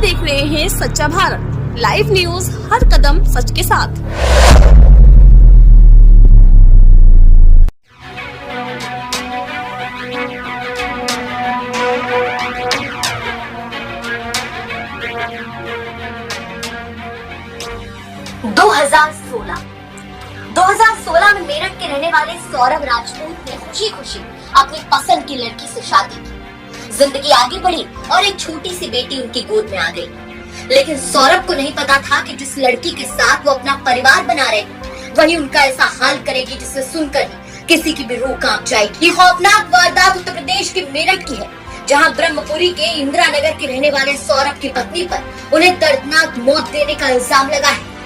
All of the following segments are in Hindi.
देख रहे हैं सच्चा भारत लाइव न्यूज, हर कदम सच के साथ। दो हजार सोलह में मेरठ के रहने वाले सौरभ राजपूत ने खुशी खुशी अपनी पसंद की लड़की से शादी की। जिंदगी आगे बढ़ी और एक छोटी सी बेटी उनकी गोद में आ गई। लेकिन सौरभ को नहीं पता था कि जिस लड़की के साथ वो अपना परिवार बना रहे वही उनका ऐसा हाल करेगी जिसे सुनकर किसी की भी रूह कांप जाएगी। ये खौफनाक वारदात उत्तर प्रदेश के मेरठ की है, जहां ब्रह्मपुरी के इंदिरा नगर के रहने वाले सौरभ की पत्नी पर उन्हें दर्दनाक मौत देने का इल्जाम लगा है।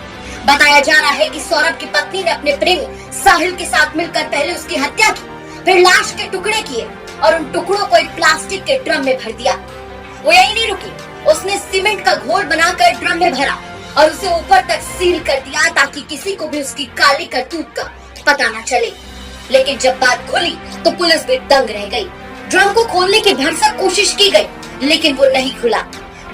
बताया जा रहा है कि सौरभ की पत्नी ने अपने प्रेमी साहिल के साथ मिलकर पहले उसकी हत्या की, फिर लाश के टुकड़े किए और उन टुकड़ों को एक प्लास्टिक के ड्रम में भर दिया। वो यही नहीं रुकी, उसने सीमेंट का घोल बनाकर ड्रम में भरा और उसे ऊपर तक सील कर दिया ताकि किसी को भी उसकी काली करतूत का पता न चले। लेकिन जब बात खुली तो पुलिस भी दंग रह गई। ड्रम को खोलने की भरसक कोशिश की गई लेकिन वो नहीं खुला,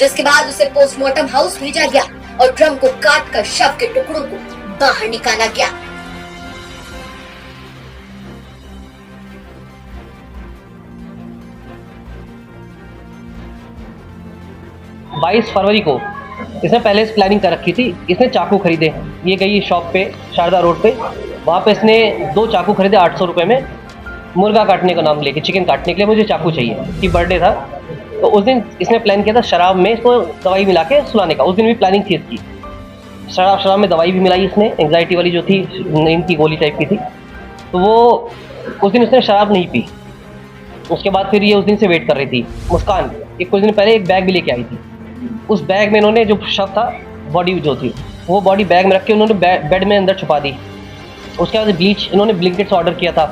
जिसके बाद उसे पोस्टमार्टम हाउस भेजा गया और ड्रम को काट कर शव के टुकड़ों को बाहर निकाला गया। बाईस फरवरी को इसने पहले से प्लानिंग कर रखी थी। इसने चाकू खरीदे, ये गई शॉप पे शारदा रोड पे, वहाँ पे इसने 2 चाकू खरीदे 800 रुपये में, मुर्गा काटने का नाम लेके, चिकन काटने के लिए मुझे चाकू चाहिए कि बर्थडे था। तो उस दिन इसने प्लान किया था शराब में इसको दवाई मिला के सुलाने का। उस दिन भी प्लानिंग थी इसकी, शराब में दवाई भी मिलाई इसने, एंग्जाइटी वाली जो थी, नींद की गोली टाइप की थी। तो वो उस दिन उसने शराब नहीं पी। उसके बाद फिर ये उस दिन से वेट कर रही थी। मुस्कान एक कुछ दिन पहले एक बैग भी लेके आई थी। उस बैग में इन्होंने जो शव था, बॉडी जो थी, वो बॉडी बैग में रख के उन्होंने बेड में अंदर छुपा दी। उसके बाद ब्लीच इन्होंने ब्लिंकिट से ऑर्डर किया था।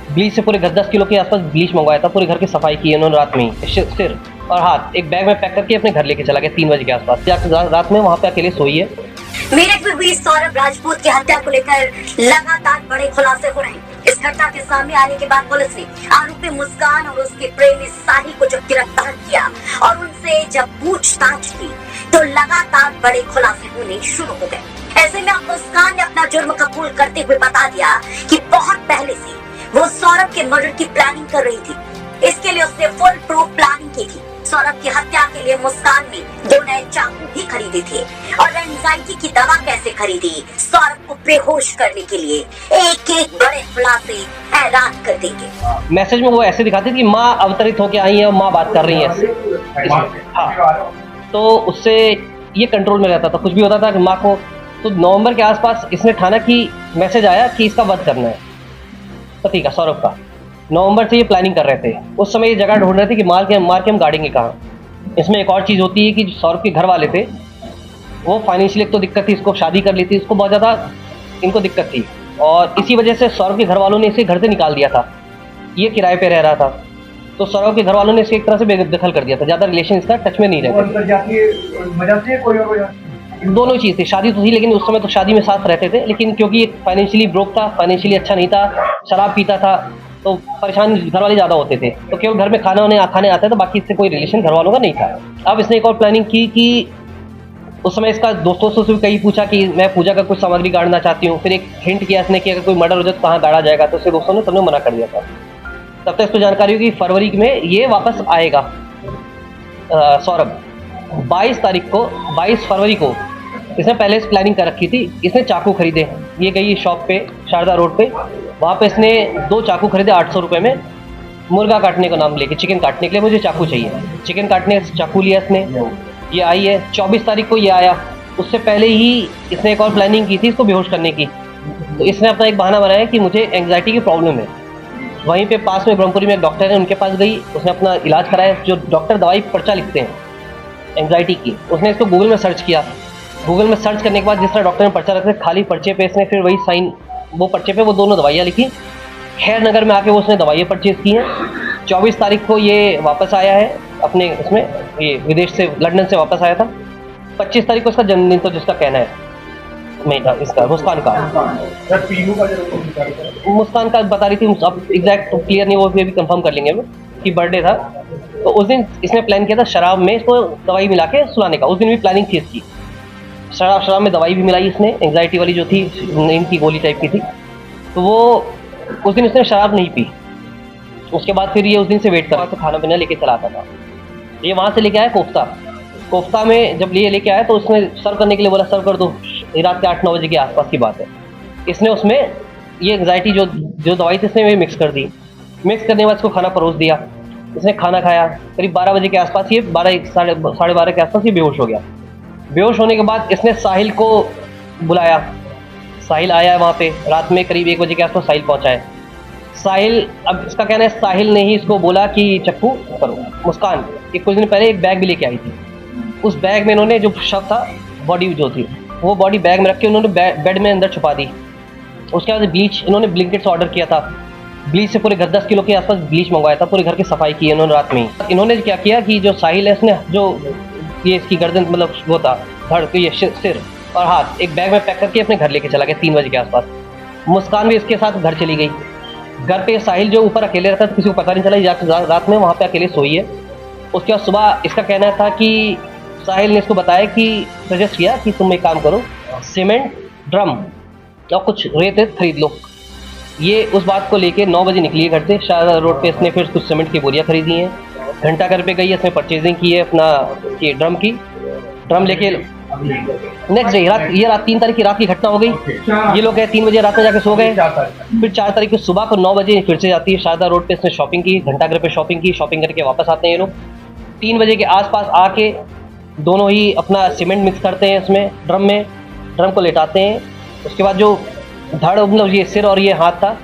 ब्लीच से पूरे 10 किलो के आसपास ब्लीच मंगवाया था। पूरे घर की सफाई की उन्होंने रात में ही, सिर और हाथ एक बैग में पैक करके अपने घर लेके चला गया 3 बजे के आसपास। रात में वहाँ पे अकेले सोई है। मेरठ में हुई सौरभ राजपूत की हत्या को लेकर लगातार बड़े खुलासे हो रहे हैं। इस घटना के सामने आने के बाद पुलिस ने आरोपी मुस्कान और उसके प्रेमी साहिल को जब गिरफ्तार किया और उनसे जब पूछताछ की तो लगातार बड़े खुलासे होने शुरू हो गए। ऐसे में अब मुस्कान ने अपना जुर्म कबूल करते हुए बता दिया कि बहुत पहले से वो सौरभ के मर्डर की प्लानिंग कर रही थी। इसके लिए उसने फुल प्रूफ प्लानिंग की थी। सौरभ की हत्या के लिए मुस्कान ने 2 नए चाकू भी खरीदे थे और एंजाइटी की दवा कैसे खरीदी, सौरभ को बेहोश करने के लिए एक एक बड़े खुलासे हैरान कर देंगे। मैसेज में वो ऐसे दिखाती थी कि माँ अवतरित होकर आई है और माँ बात कर रही है। हाँ, तो उससे ये कंट्रोल में रहता था। कुछ भी होता था कि माँ को, तो नवंबर के आसपास इसने ठाना कि मैसेज आया कि इसका वध करना है, पति का, सौरभ का। नवंबर से ये प्लानिंग कर रहे थे। उस समय ये जगह ढूंढ रहे थे कि मार के हम गाड़ेंगे कहाँ। इसमें एक और चीज़ होती है कि सौरभ के घर वाले थे, वो फाइनेंशियली एक तो दिक्कत थी, इसको शादी कर ली थी, इसको बहुत ज़्यादा इनको दिक्कत थी और इसी वजह से सौरभ के घर वालों ने इसे घर से निकाल दिया था। ये किराए पे रह रहा था, तो सौरभ के घर वालों ने इसे एक तरह से बेदखल कर दिया था। ज़्यादा रिलेशन इसका टच में नहीं रहते। दोनों चीज़ थी, शादी तो थी लेकिन उस समय तो शादी में साथ रहते थे, लेकिन क्योंकि फाइनेंशियली ब्रोक था, फाइनेंशियली अच्छा नहीं था, शराब पीता था, तो परेशान घर वाले ज़्यादा होते थे। तो केवल घर में खाने आते थे, बाकी इससे कोई रिलेशन घर वालों का नहीं था। अब इसने एक और प्लानिंग की कि उस समय इसका दोस्तों से भी कहीं पूछा कि मैं पूजा का कुछ सामग्री गाड़ना चाहती हूँ। फिर एक हिंट किया इसने कि अगर कोई मर्डर हो जाए तो कहाँ गाड़ा जाएगा, तो उसके दोस्तों ने सबने मना कर दिया था। तब तक इसको जानकारी हुई कि फरवरी में ये वापस आएगा सौरभ। 22 फरवरी को इसने पहले से प्लानिंग कर रखी थी। इसने चाकू खरीदे, ये गई शॉप पे शारदा रोड पे, वहाँ पे इसने 2 चाकू खरीदे 800 रुपये में, मुर्गा काटने का नाम लेके, चिकन काटने के लिए मुझे चाकू चाहिए। चिकन काटने चाकू लिया इसने। ये आई है 24 तारीख को ये आया। उससे पहले ही इसने एक और प्लानिंग की थी इसको बेहोश करने की। तो इसने अपना एक बहाना बनाया कि मुझे एंग्जाइटी की प्रॉब्लम है। वहीं पे पास में ब्रह्मपुरी में एक डॉक्टर है, उनके पास गई, उसने अपना इलाज कराया। जो डॉक्टर दवाई पर्चा लिखते हैं एंग्जाइटी की, उसने इसको गूगल में सर्च किया। गूगल में सर्च करने के बाद जिस तरह डॉक्टर ने पर्चा रखा, खाली पर्चे पे इसने फिर वही साइन, वो पर्चे पे वो दोनों दवाइयाँ लिखी। खैर नगर में आके वो उसने दवाइयाँ परचेज़ की हैं। 24 तारीख को ये वापस आया है अपने उसमें, ये विदेश से, लंदन से वापस आया था। 25 तारीख को इसका जन्मदिन था, जिसका कहना है महीना इसका, मुस्कान का बता रही थी। अब एग्जैक्ट क्लियर नहीं, वो भी कंफर्म कर लेंगे हम। इसकी बर्थडे था, तो उस दिन इसने प्लान किया था शराब में इसको दवाई मिला के सुलाने का। उस दिन भी प्लानिंग थी इसकी, शराब में दवाई भी मिलाई इसने, एंग्जाइटी वाली जो थी नींद की गोली टाइप की थी। तो वो उस दिन इसने शराब नहीं पी। उसके बाद फिर ये उस दिन से वेट कर रहा था, खाना पीना लेके चला आता था। ये वहाँ से लेके आया कोफ्ता में जब ये लेके आया तो उसने सर्व करने के लिए बोला, सर्व कर दो। ये रात के 8-9 बजे के आसपास की बात है। इसने उसमें ये एंग्जाइटी जो दवाई थी इसने मिक्स कर दी। मिक्स करने के बाद इसको खाना परोस दिया। इसने खाना खाया, करीब 12 बजे के आसपास ये 12 साढ़े 12 के आसपास ये बेहोश हो गया। बेहोश होने के बाद इसने साहिल को बुलाया। साहिल आया है वहाँ पे, रात में करीब 1 बजे के आसपास साहिल पहुँचा है। साहिल, अब इसका कहना है साहिल ने ही इसको बोला कि चक्कू करो। मुस्कान एक कुछ दिन पहले एक बैग भी लेके आई थी। उस बैग में इन्होंने जो शव था, बॉडी जो थी, वो बॉडी बैग में रख के उन्होंने बेड में अंदर छुपा दी। उसके बाद ब्लीच इन्होंने ब्लिंकिट से ऑर्डर किया था। ब्लीच से पूरे घर 10 किलो के आसपास ब्लीच मंगवाया था। पूरे घर की सफाई की इन्होंने रात में ही। इन्होंने क्या किया कि जो साहिल है इसने जो ये इसकी गर्दन मतलब वो था धड़, ये सिर और हाथ एक बैग में पैक करके अपने घर लेके चला गया 3 बजे के आसपास। मुस्कान भी इसके साथ घर चली गई। घर पे साहिल जो ऊपर अकेले रहता था, किसी को पता नहीं चला, रात में वहाँ पे अकेले सोई है। उसके बाद सुबह इसका कहना था कि साहिल ने इसको बताया कि सजेस्ट किया कि तुम एक काम करो, सीमेंट ड्रम और कुछ रेत खरीद लो। ये उस बात को लेके 9 बजे निकली है घर से। शारदा रोड पे इसने फिर कुछ सीमेंट की बोरियाँ खरीदी हैं। घंटाघर पे गई है, इसने परचेजिंग की है अपना ये ड्रम लेके। नेक्स्ट डे ये रात 3 तारीख की रात की घटना हो गई। ये लोग गए 3 बजे रात में जाके सो गए। फिर 4 तारीख को सुबह को 9 बजे फिर से जाती है शारदा रोड पे। इसने शॉपिंग की, घंटाघर पे शॉपिंग की। शॉपिंग करके वापस आते हैं ये लोग। 3 बजे के आसपास आके दोनों ही अपना सीमेंट मिक्स करते हैं इसमें ड्रम को लेटाते हैं। उसके बाद जो धड़ मतलब ये सिर और ये हाथ था,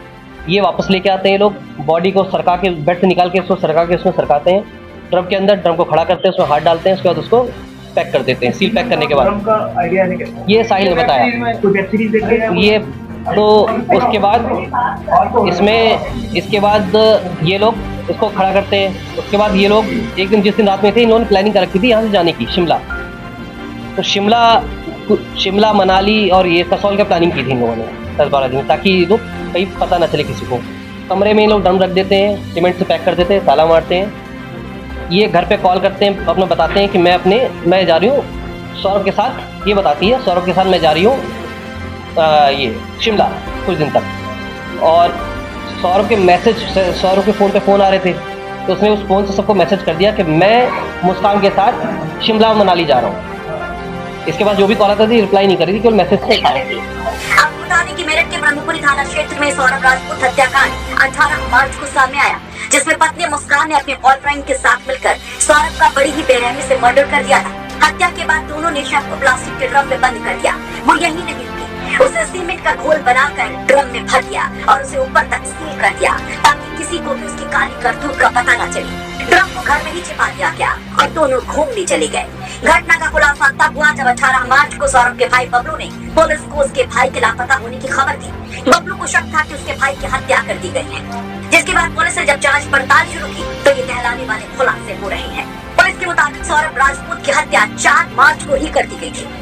ये वापस लेके आते हैं ये लोग। बॉडी को सरका के बेड से निकाल के इसको सरका के उसमें सरकाते हैं ड्रम के अंदर। ड्रम को खड़ा करते हैं, उसमें हाथ डालते हैं। उसके बाद उसको पैक कर देते हैं। सील पैक करने के बाद ये साहिल ने बताया ये। तो उसके बाद इसके बाद ये लोग इसको खड़ा करते हैं। उसके बाद ये लोग एक दिन जिस दिन रात में थे, इन्होंने प्लानिंग कर रखी थी यहाँ से जाने की शिमला। तो शिमला मनाली और ये कसौल का प्लानिंग की थी इन लोगों ने 10-12 दिन, ताकि लोग कहीं पता ना चले किसी को। कमरे में ये लोग ड्रम रख देते हैं, सीमेंट से पैक कर देते हैं, ताला मारते हैं। ये घर पे कॉल करते हैं, अपना बताते हैं कि मैं जा रही हूँ सौरभ के साथ। ये बताती है सौरभ के साथ मैं जा रही हूँ ये शिमला कुछ दिन तक। और सौरभ के फ़ोन पे फ़ोन आ रहे थे, तो उसने उस फ़ोन से सबको मैसेज कर दिया कि मैं मुस्कान के साथ शिमला मनाली जा रहा हूँ। इसके बाद जो भी कॉल आता थी रिप्लाई नहीं कर रही थी, केवल मैसेज से। आपको बता दें कि मेरठ के ब्रह्मपुरी थाना क्षेत्र में सौरभ राजपूत हत्याकांड 18 मार्च को सामने आया, जिसमें पत्नी मुस्कान ने अपने बॉयफ्रेंड के साथ मिलकर सौरभ का बड़ी ही बेरहमी से मर्डर कर दिया था। हत्या के बाद दोनों ने शव को प्लास्टिक के ड्रम में बंद कर दिया। वो यही नहीं रुकी, उसे सीमेंट का घोल बनाकर ड्रम में भर दिया और उसे ऊपर तक सील कर दिया, ताकि किसी को भी उसकी काली करतूत का पता न चले। ड्रम को घर में ही छिपा दिया गया और दोनों घूमने चले गए। घटना का खुलासा तब हुआ जब 18 मार्च को सौरभ के भाई बबलू ने पुलिस को उसके भाई के लापता होने की खबर दी। बबलू को शक था कि उसके भाई की हत्या कर दी गई है, जिसके बाद पुलिस ने जब जांच पड़ताल शुरू की तो ये दहलाने वाले खुलासे हो रहे हैं। पुलिस के मुताबिक सौरभ राजपूत की हत्या 4 मार्च को ही कर दी गई थी।